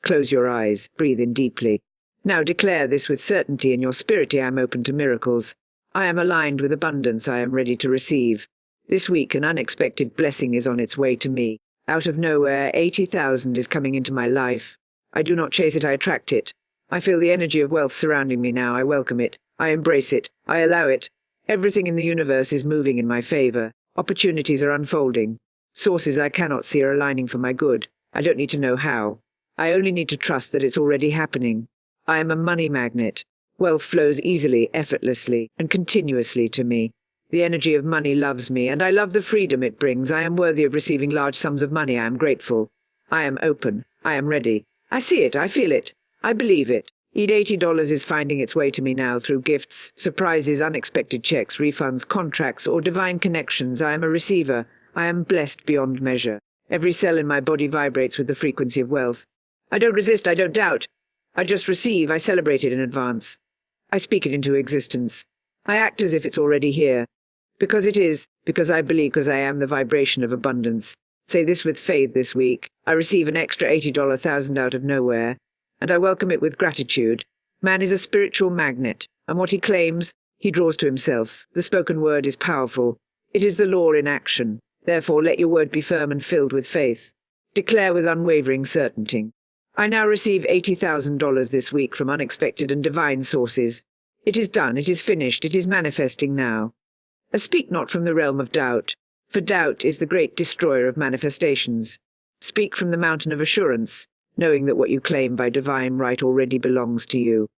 Close your eyes, breathe in deeply. Now declare this with certainty in your spirit: I am open to miracles. I am aligned with abundance. I am ready to receive. This week an unexpected blessing is on its way to me. Out of nowhere, 80,000 is coming into my life. I do not chase it, I attract it. I feel the energy of wealth surrounding me now. I welcome it. I embrace it. I allow it. Everything in the universe is moving in my favor. Opportunities are unfolding. Sources I cannot see are aligning for my good. I don't need to know how. I only need to trust that it's already happening. I am a money magnet. Wealth flows easily, effortlessly, and continuously to me. The energy of money loves me, and I love the freedom it brings. I am worthy of receiving large sums of money. I am grateful. I am open. I am ready. I see it. I feel it. I believe it. $80 is finding its way to me now through gifts, surprises, unexpected checks, refunds, contracts, or divine connections. I am a receiver. I am blessed beyond measure. Every cell in my body vibrates with the frequency of wealth. I don't resist. I don't doubt. I just receive. I celebrate it in advance. I speak it into existence. I act as if it's already here. Because it is, because I believe, because I am the vibration of abundance. Say this with faith this week. I receive an extra $80,000 out of nowhere, and I welcome it with gratitude. Man is a spiritual magnet, and what he claims, he draws to himself. The spoken word is powerful. It is the law in action. Therefore, let your word be firm and filled with faith. Declare with unwavering certainty. I now receive $80,000 this week from unexpected and divine sources. It is done. It is finished. It is manifesting now. Speak not from the realm of doubt, for doubt is the great destroyer of manifestations. Speak from the mountain of assurance, knowing that what you claim by divine right already belongs to you.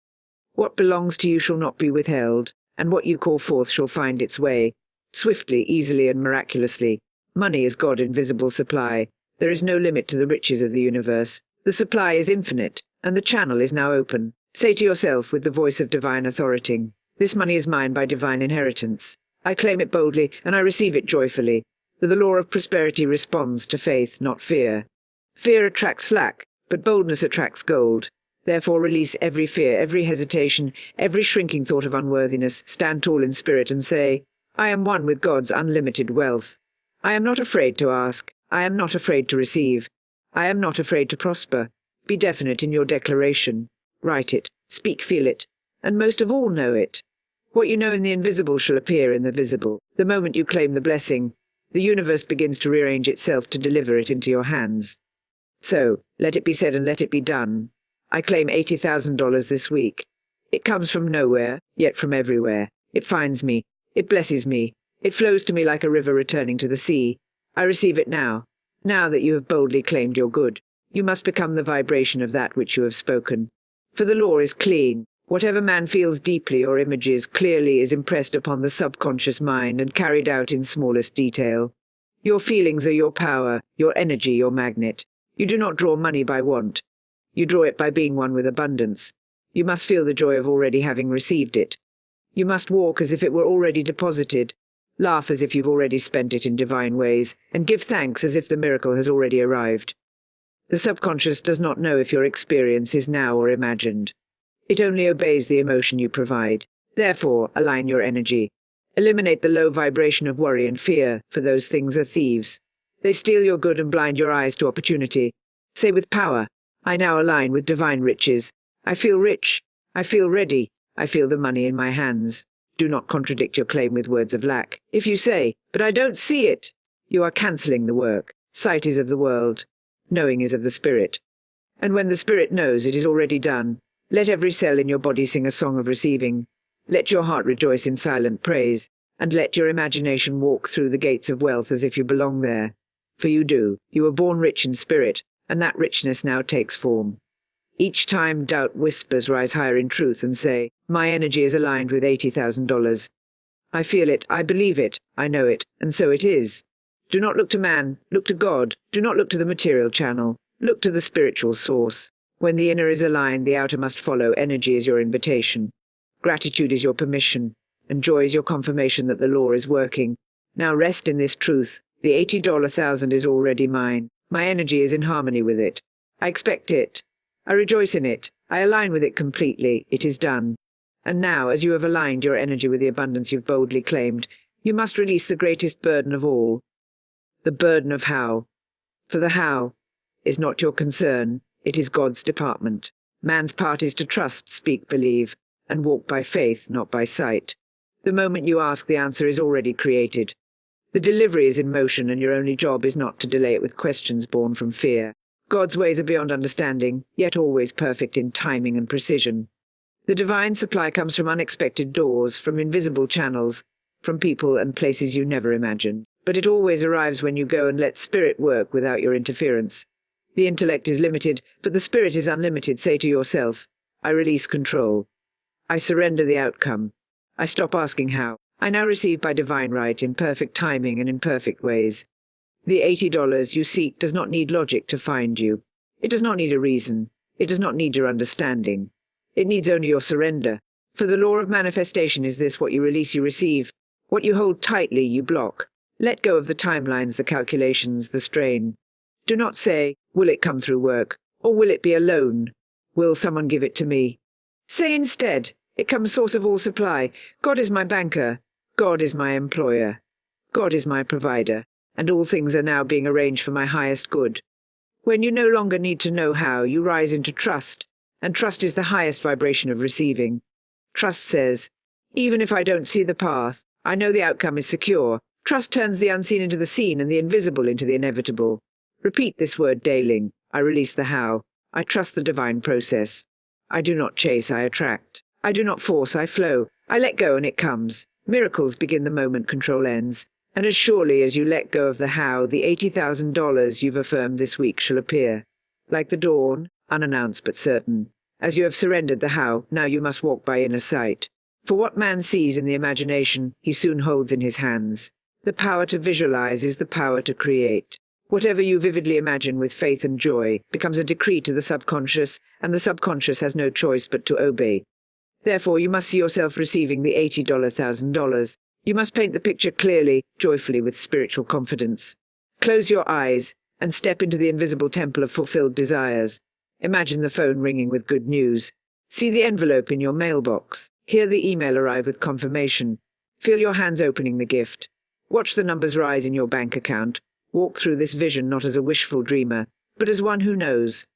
What belongs to you shall not be withheld, and what you call forth shall find its way, swiftly, easily, and miraculously. Money is God's invisible supply. There is no limit to the riches of the universe. The supply is infinite, and the channel is now open. Say to yourself with the voice of divine authority, this money is mine by divine inheritance. I claim it boldly, and I receive it joyfully. For the law of prosperity responds to faith, not fear. Fear attracts lack, but boldness attracts gold. Therefore release every fear, every hesitation, every shrinking thought of unworthiness. Stand tall in spirit and say, I am one with God's unlimited wealth. I am not afraid to ask. I am not afraid to receive. I am not afraid to prosper. Be definite in your declaration. Write it, speak, feel it, and most of all know it. What you know in the invisible shall appear in the visible. The moment you claim the blessing, the universe begins to rearrange itself to deliver it into your hands. So, let it be said and let it be done. I claim $80,000 this week. It comes from nowhere, yet from everywhere. It finds me. It blesses me. It flows to me like a river returning to the sea. I receive it now. Now that you have boldly claimed your good, you must become the vibration of that which you have spoken. For the law is clean. Whatever man feels deeply or images clearly is impressed upon the subconscious mind and carried out in smallest detail. Your feelings are your power, your energy, your magnet. You do not draw money by want. You draw it by being one with abundance. You must feel the joy of already having received it. You must walk as if it were already deposited, laugh as if you've already spent it in divine ways, and give thanks as if the miracle has already arrived. The subconscious does not know if your experience is now or imagined. It only obeys the emotion you provide. Therefore, align your energy. Eliminate the low vibration of worry and fear, for those things are thieves. They steal your good and blind your eyes to opportunity. Say with power, I now align with divine riches. I feel rich. I feel ready. I feel the money in my hands. Do not contradict your claim with words of lack. If you say, but I don't see it, you are cancelling the work. Sight is of the world. Knowing is of the spirit. And when the spirit knows, it is already done. Let every cell in your body sing a song of receiving. Let your heart rejoice in silent praise, and let your imagination walk through the gates of wealth as if you belong there. For you do. You were born rich in spirit, and that richness now takes form. Each time doubt whispers, rise higher in truth and say, my energy is aligned with $80,000. I feel it, I believe it, I know it, and so it is. Do not look to man, look to God. Do not look to the material channel. Look to the spiritual source. When the inner is aligned, the outer must follow. Energy is your invitation. Gratitude is your permission, and joy is your confirmation that the law is working. Now rest in this truth. The $80,000 is already mine. My energy is in harmony with it. I expect it. I rejoice in it. I align with it completely. It is done. And now, as you have aligned your energy with the abundance you've boldly claimed, you must release the greatest burden of all. The burden of how. For the how is not your concern. It is God's department. Man's part is to trust, speak, believe, and walk by faith, not by sight. The moment you ask, the answer is already created. The delivery is in motion, and your only job is not to delay it with questions born from fear. God's ways are beyond understanding, yet always perfect in timing and precision. The divine supply comes from unexpected doors, from invisible channels, from people and places you never imagined. But it always arrives when you go and let Spirit work without your interference. The intellect is limited, but the Spirit is unlimited. Say to yourself, I release control. I surrender the outcome. I stop asking how. I now receive by divine right, in perfect timing and in perfect ways. The $80 you seek does not need logic to find you. It does not need a reason. It does not need your understanding. It needs only your surrender. For the law of manifestation is this: what you release, you receive. What you hold tightly, you block. Let go of the timelines, the calculations, the strain. Do not say, will it come through work? Or will it be a loan? Will someone give it to me? Say instead, it comes source of all supply. God is my banker. God is my employer. God is my provider. And all things are now being arranged for my highest good. When you no longer need to know how, you rise into trust. And trust is the highest vibration of receiving. Trust says, even if I don't see the path, I know the outcome is secure. Trust turns the unseen into the seen and the invisible into the inevitable. Repeat this word daily. I release the how. I trust the divine process. I do not chase, I attract. I do not force, I flow. I let go and it comes. Miracles begin the moment control ends. And as surely as you let go of the how, the $80,000 you've affirmed this week shall appear. Like the dawn, unannounced but certain. As you have surrendered the how, now you must walk by inner sight. For what man sees in the imagination, he soon holds in his hands. The power to visualize is the power to create. Whatever you vividly imagine with faith and joy becomes a decree to the subconscious, and the subconscious has no choice but to obey. Therefore, you must see yourself receiving the $80,000. You must paint the picture clearly, joyfully, with spiritual confidence. Close your eyes and step into the invisible temple of fulfilled desires. Imagine the phone ringing with good news. See the envelope in your mailbox. Hear the email arrive with confirmation. Feel your hands opening the gift. Watch the numbers rise in your bank account. Walk through this vision not as a wishful dreamer, but as one who knows.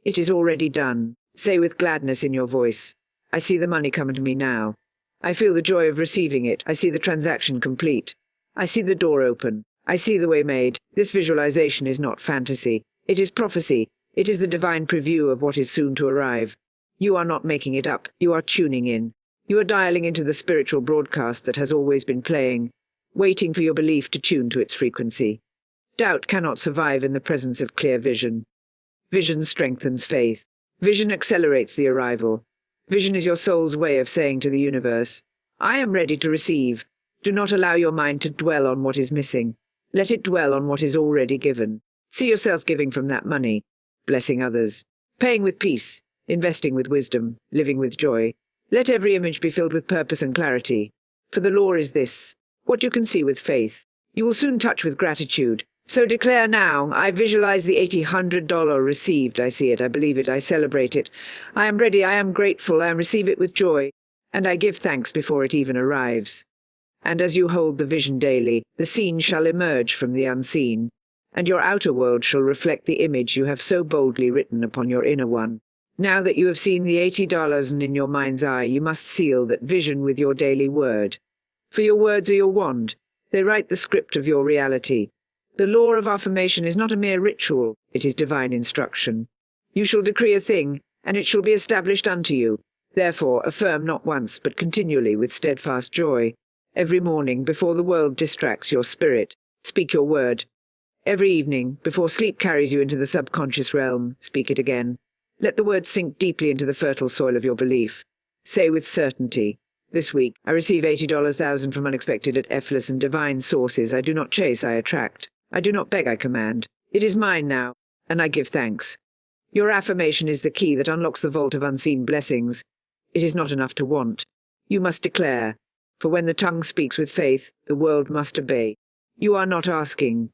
It is already done. Say with gladness in your voice, I see the money coming to me now. I feel the joy of receiving it. I see the transaction complete. I see the door open. I see the way made. This visualization is not fantasy. It is prophecy. It is the divine preview of what is soon to arrive. You are not making it up. You are tuning in. You are dialing into the spiritual broadcast that has always been playing, waiting for your belief to tune to its frequency. Doubt cannot survive in the presence of clear vision. Vision strengthens faith. Vision accelerates the arrival. Vision is your soul's way of saying to the universe, I am ready to receive. Do not allow your mind to dwell on what is missing. Let it dwell on what is already given. See yourself giving from that money, blessing others, paying with peace, investing with wisdom, living with joy. Let every image be filled with purpose and clarity. For the law is this: what you can see with faith, you will soon touch with gratitude. So declare now, I visualize the $80,000 received. I see it, I believe it, I celebrate it. I am ready, I am grateful, I receive it with joy, and I give thanks before it even arrives. And as you hold the vision daily, the seen shall emerge from the unseen, and your outer world shall reflect the image you have so boldly written upon your inner one. Now that you have seen the $80 and in your mind's eye, you must seal that vision with your daily word. For your words are your wand. They write the script of your reality. The law of affirmation is not a mere ritual, it is divine instruction. You shall decree a thing, and it shall be established unto you. Therefore affirm not once, but continually with steadfast joy. Every morning, before the world distracts your spirit, speak your word. Every evening, before sleep carries you into the subconscious realm, speak it again. Let the word sink deeply into the fertile soil of your belief. Say with certainty, this week, I receive $80,000 from unexpected and effortless and divine sources. I do not chase, I attract. I do not beg, I command. It is mine now, and I give thanks. Your affirmation is the key that unlocks the vault of unseen blessings. It is not enough to want. You must declare, for when the tongue speaks with faith, the world must obey. You are not asking.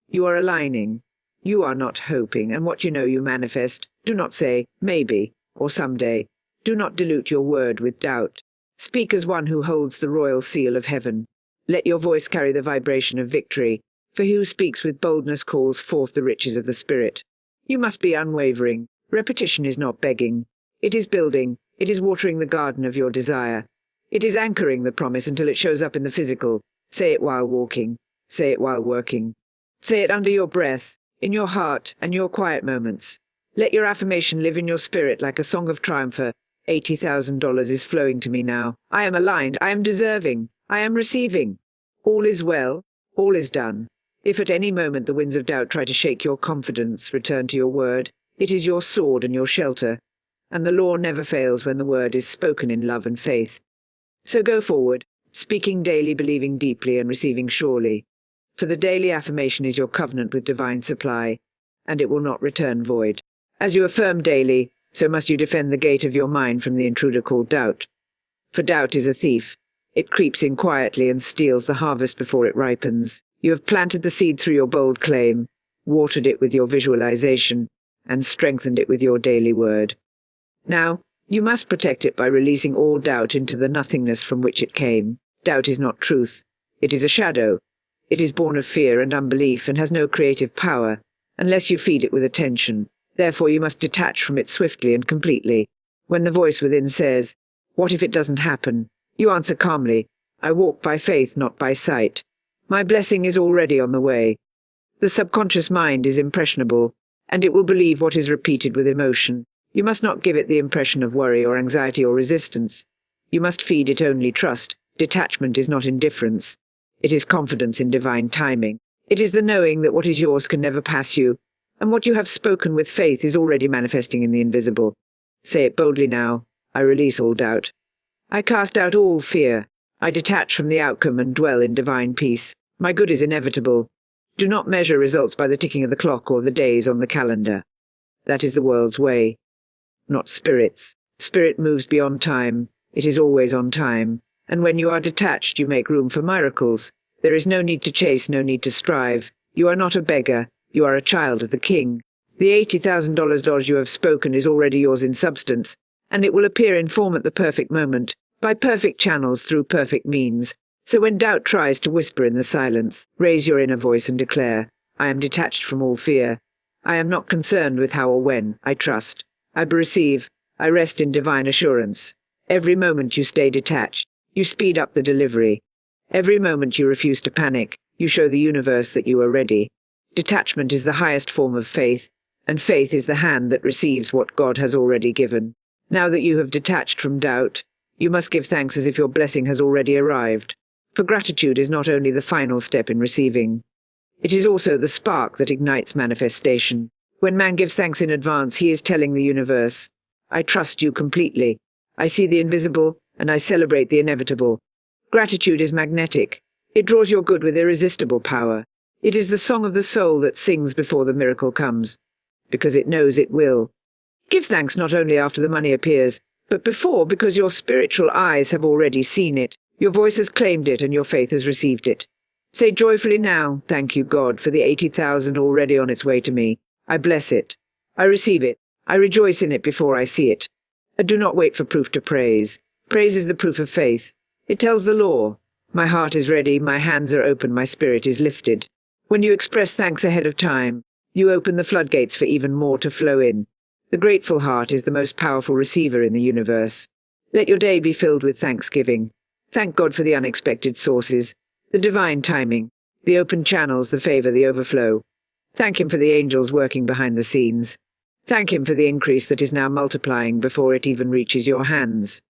You are aligning. You are not hoping, and what you know you manifest. Do not say, maybe, or someday. Do not dilute your word with doubt. Speak as one who holds the royal seal of heaven. Let your voice carry the vibration of victory, for he who speaks with boldness calls forth the riches of the Spirit. You must be unwavering. Repetition is not begging. It is building. It is watering the garden of your desire. It is anchoring the promise until it shows up in the physical. Say it while walking. Say it while working. Say it under your breath, in your heart, and your quiet moments. Let your affirmation live in your spirit like a song of triumph. $80,000 is flowing to me now. I am aligned. I am deserving. I am receiving. All is well. All is done. If at any moment the winds of doubt try to shake your confidence, return to your word. It is your sword and your shelter. And the law never fails when the word is spoken in love and faith. So go forward, speaking daily, believing deeply, and receiving surely. For the daily affirmation is your covenant with divine supply, and it will not return void. As you affirm daily, so must you defend the gate of your mind from the intruder called doubt. For doubt is a thief. It creeps in quietly and steals the harvest before it ripens. You have planted the seed through your bold claim, watered it with your visualization, and strengthened it with your daily word. Now, you must protect it by releasing all doubt into the nothingness from which it came. Doubt is not truth. It is a shadow. It is born of fear and unbelief and has no creative power, unless you feed it with attention. Therefore you must detach from it swiftly and completely. When the voice within says, "What if it doesn't happen?" you answer calmly, "I walk by faith, not by sight. My blessing is already on the way." The subconscious mind is impressionable, and it will believe what is repeated with emotion. You must not give it the impression of worry or anxiety or resistance. You must feed it only trust. Detachment is not indifference. It is confidence in divine timing. It is the knowing that what is yours can never pass you, and what you have spoken with faith is already manifesting in the invisible. Say it boldly now. I release all doubt. I cast out all fear. I detach from the outcome and dwell in divine peace. My good is inevitable. Do not measure results by the ticking of the clock or the days on the calendar. That is the world's way, not Spirit's. Spirit moves beyond time. It is always on time. And when you are detached, you make room for miracles. There is no need to chase, no need to strive. You are not a beggar. You are a child of the King. The $80,000 you have spoken is already yours in substance, and it will appear in form at the perfect moment, by perfect channels through perfect means. So when doubt tries to whisper in the silence, raise your inner voice and declare, "I am detached from all fear. I am not concerned with how or when. I trust. I receive. I rest in divine assurance." Every moment you stay detached, you speed up the delivery. Every moment you refuse to panic, you show the universe that you are ready. Detachment is the highest form of faith, and faith is the hand that receives what God has already given. Now that you have detached from doubt, you must give thanks as if your blessing has already arrived. For gratitude is not only the final step in receiving. It is also the spark that ignites manifestation. When man gives thanks in advance, he is telling the universe, "I trust you completely. I see the invisible, and I celebrate the inevitable." Gratitude is magnetic. It draws your good with irresistible power. It is the song of the soul that sings before the miracle comes, because it knows it will. Give thanks not only after the money appears, but before, because your spiritual eyes have already seen it. Your voice has claimed it, and your faith has received it. Say joyfully now, "Thank you, God, for the 80,000 already on its way to me. I bless it. I receive it. I rejoice in it before I see it." And do not wait for proof to praise. Praise is the proof of faith. It tells the law, "My heart is ready, my hands are open, my spirit is lifted." When you express thanks ahead of time, you open the floodgates for even more to flow in. The grateful heart is the most powerful receiver in the universe. Let your day be filled with thanksgiving. Thank God for the unexpected sources, the divine timing, the open channels, the favor, the overflow. Thank Him for the angels working behind the scenes. Thank Him for the increase that is now multiplying before it even reaches your hands.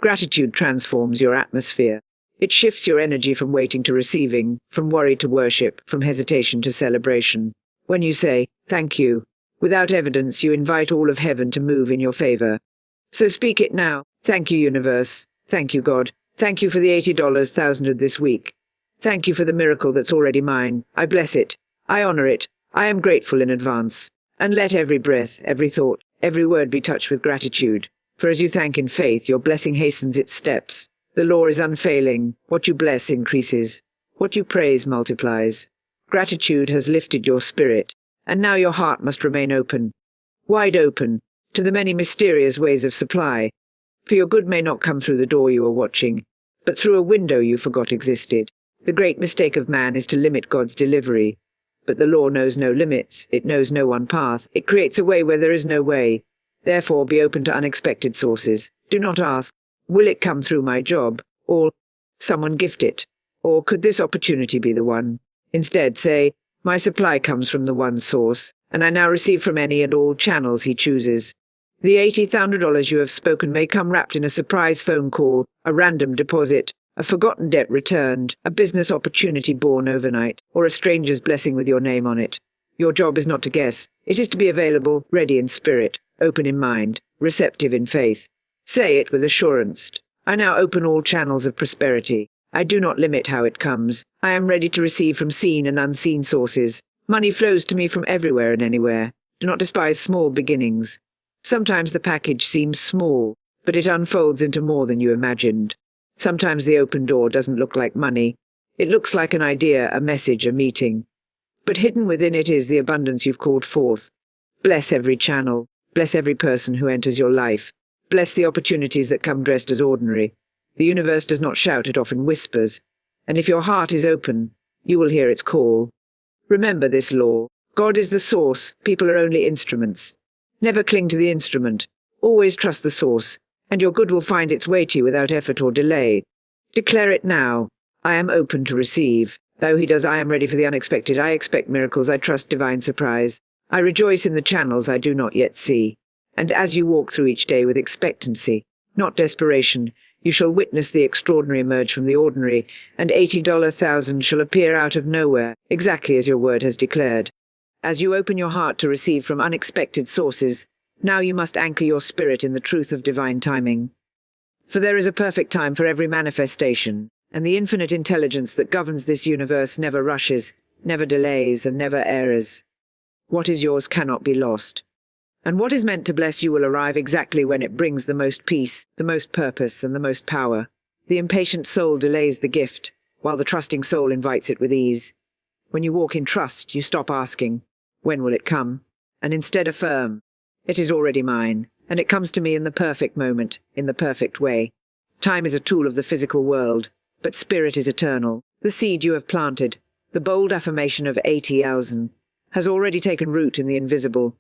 Gratitude transforms your atmosphere. It shifts your energy from waiting to receiving, from worry to worship, from hesitation to celebration. When you say, "Thank you," without evidence, you invite all of heaven to move in your favor. So speak it now. Thank you, universe. Thank you, God. Thank you for the $80,000 of this week. Thank you for the miracle that's already mine. I bless it. I honor it. I am grateful in advance. And let every breath, every thought, every word be touched with gratitude. For as you thank in faith, your blessing hastens its steps. The law is unfailing. What you bless increases. What you praise multiplies. Gratitude has lifted your spirit, and now your heart must remain open, wide open, to the many mysterious ways of supply. For your good may not come through the door you are watching, but through a window you forgot existed. The great mistake of man is to limit God's delivery. But the law knows no limits. It knows no one path. It creates a way where there is no way. Therefore, be open to unexpected sources. Do not ask, will it come through my job? Or, someone gift it? Or could this opportunity be the one? Instead, say, my supply comes from the one source, and I now receive from any and all channels he chooses. The $80,000 you have spoken may come wrapped in a surprise phone call, a random deposit, a forgotten debt returned, a business opportunity born overnight, or a stranger's blessing with your name on it. Your job is not to guess. It is to be available, ready in spirit, open in mind, receptive in faith. Say it with assurance. I now open all channels of prosperity. I do not limit how it comes. I am ready to receive from seen and unseen sources. Money flows to me from everywhere and anywhere. Do not despise small beginnings. Sometimes the package seems small, but it unfolds into more than you imagined. Sometimes the open door doesn't look like money. It looks like an idea, a message, a meeting. But hidden within it is the abundance you've called forth. Bless every channel. Bless every person who enters your life. Bless the opportunities that come dressed as ordinary. The universe does not shout, it often whispers. And if your heart is open, you will hear its call. Remember this law. God is the source. People are only instruments. Never cling to the instrument. Always trust the source, and your good will find its way to you without effort or delay. Declare it now. I am open to receive. Though he does, I am ready for the unexpected. I expect miracles. I trust divine surprise. I rejoice in the channels I do not yet see. And as you walk through each day with expectancy, not desperation, you shall witness the extraordinary emerge from the ordinary, and $80,000 shall appear out of nowhere, exactly as your word has declared. As you open your heart to receive from unexpected sources, now you must anchor your spirit in the truth of divine timing. For there is a perfect time for every manifestation, and the infinite intelligence that governs this universe never rushes, never delays, and never errs. What is yours cannot be lost. And what is meant to bless you will arrive exactly when it brings the most peace, the most purpose, and the most power. The impatient soul delays the gift, while the trusting soul invites it with ease. When you walk in trust, you stop asking, when will it come? And instead affirm, it is already mine, and it comes to me in the perfect moment, in the perfect way. Time is a tool of the physical world, but spirit is eternal. The seed you have planted, the bold affirmation of 80,000, has already taken root in the invisible.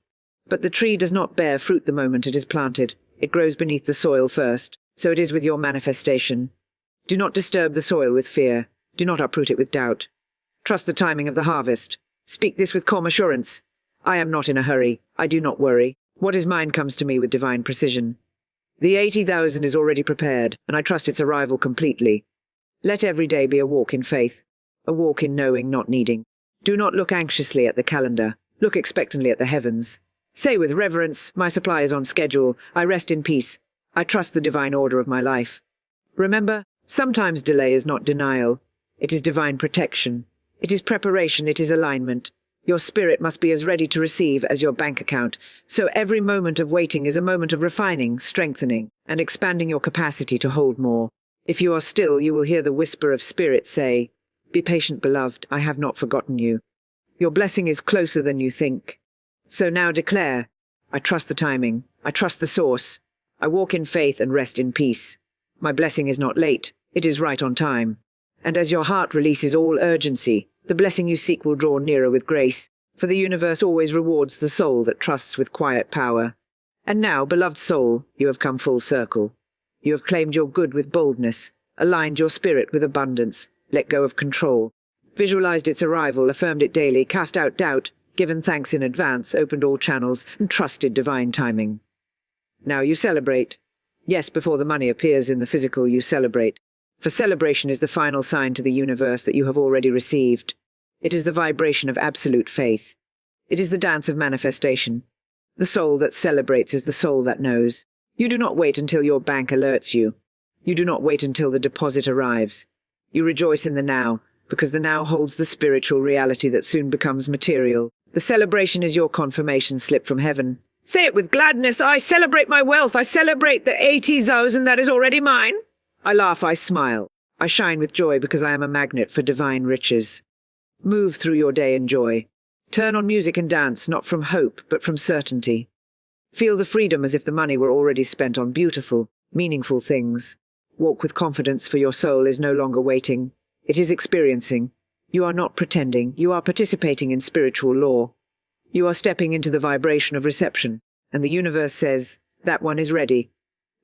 But the tree does not bear fruit the moment it is planted. It grows beneath the soil first. So it is with your manifestation. Do not disturb the soil with fear. Do not uproot it with doubt. Trust the timing of the harvest. Speak this with calm assurance. I am not in a hurry. I do not worry. What is mine comes to me with divine precision. The 80,000 is already prepared, and I trust its arrival completely. Let every day be a walk in faith, a walk in knowing, not needing. Do not look anxiously at the calendar. Look expectantly at the heavens. Say with reverence, my supply is on schedule. I rest in peace. I trust the divine order of my life. Remember, sometimes delay is not denial. It is divine protection. It is preparation. It is alignment. Your spirit must be as ready to receive as your bank account. So every moment of waiting is a moment of refining, strengthening, and expanding your capacity to hold more. If you are still, you will hear the whisper of spirit say, be patient, beloved. I have not forgotten you. Your blessing is closer than you think. So now declare, I trust the timing, I trust the source, I walk in faith and rest in peace. My blessing is not late, it is right on time. And as your heart releases all urgency, the blessing you seek will draw nearer with grace, for the universe always rewards the soul that trusts with quiet power. And now, beloved soul, you have come full circle. You have claimed your good with boldness, aligned your spirit with abundance, let go of control, visualized its arrival, affirmed it daily, cast out doubt, given thanks in advance, opened all channels, and trusted divine timing. Now you celebrate. Yes, before the money appears in the physical, you celebrate. For celebration is the final sign to the universe that you have already received. It is the vibration of absolute faith. It is the dance of manifestation. The soul that celebrates is the soul that knows. You do not wait until your bank alerts you. You do not wait until the deposit arrives. You rejoice in the now, because the now holds the spiritual reality that soon becomes material. The celebration is your confirmation slip from heaven. Say it with gladness. I celebrate my wealth. I celebrate the 80,000 that is already mine. I laugh, I smile. I shine with joy because I am a magnet for divine riches. Move through your day in joy. Turn on music and dance, not from hope, but from certainty. Feel the freedom as if the money were already spent on beautiful, meaningful things. Walk with confidence, for your soul is no longer waiting. It is experiencing. You are not pretending, you are participating in spiritual law. You are stepping into the vibration of reception, and the universe says, that one is ready.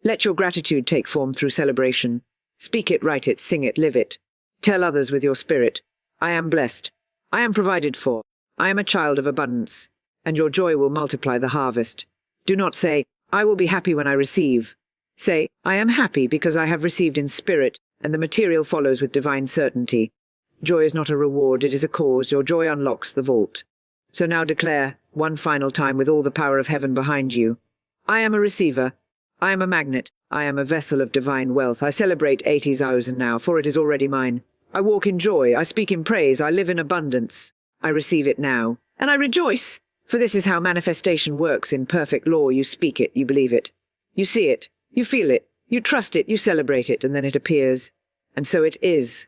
Let your gratitude take form through celebration. Speak it, write it, sing it, live it. Tell others with your spirit, I am blessed. I am provided for. I am a child of abundance. And your joy will multiply the harvest. Do not say, I will be happy when I receive. Say, I am happy because I have received in spirit, and the material follows with divine certainty. Joy is not a reward, it is a cause. Your joy unlocks the vault. So now declare, one final time with all the power of heaven behind you, I am a receiver. I am a magnet. I am a vessel of divine wealth. I celebrate 80,000 now, for it is already mine. I walk in joy. I speak in praise. I live in abundance. I receive it now, and I rejoice. For this is how manifestation works in perfect law. You speak it, you believe it. You see it, you feel it, you trust it, you celebrate it, and then it appears. And so it is.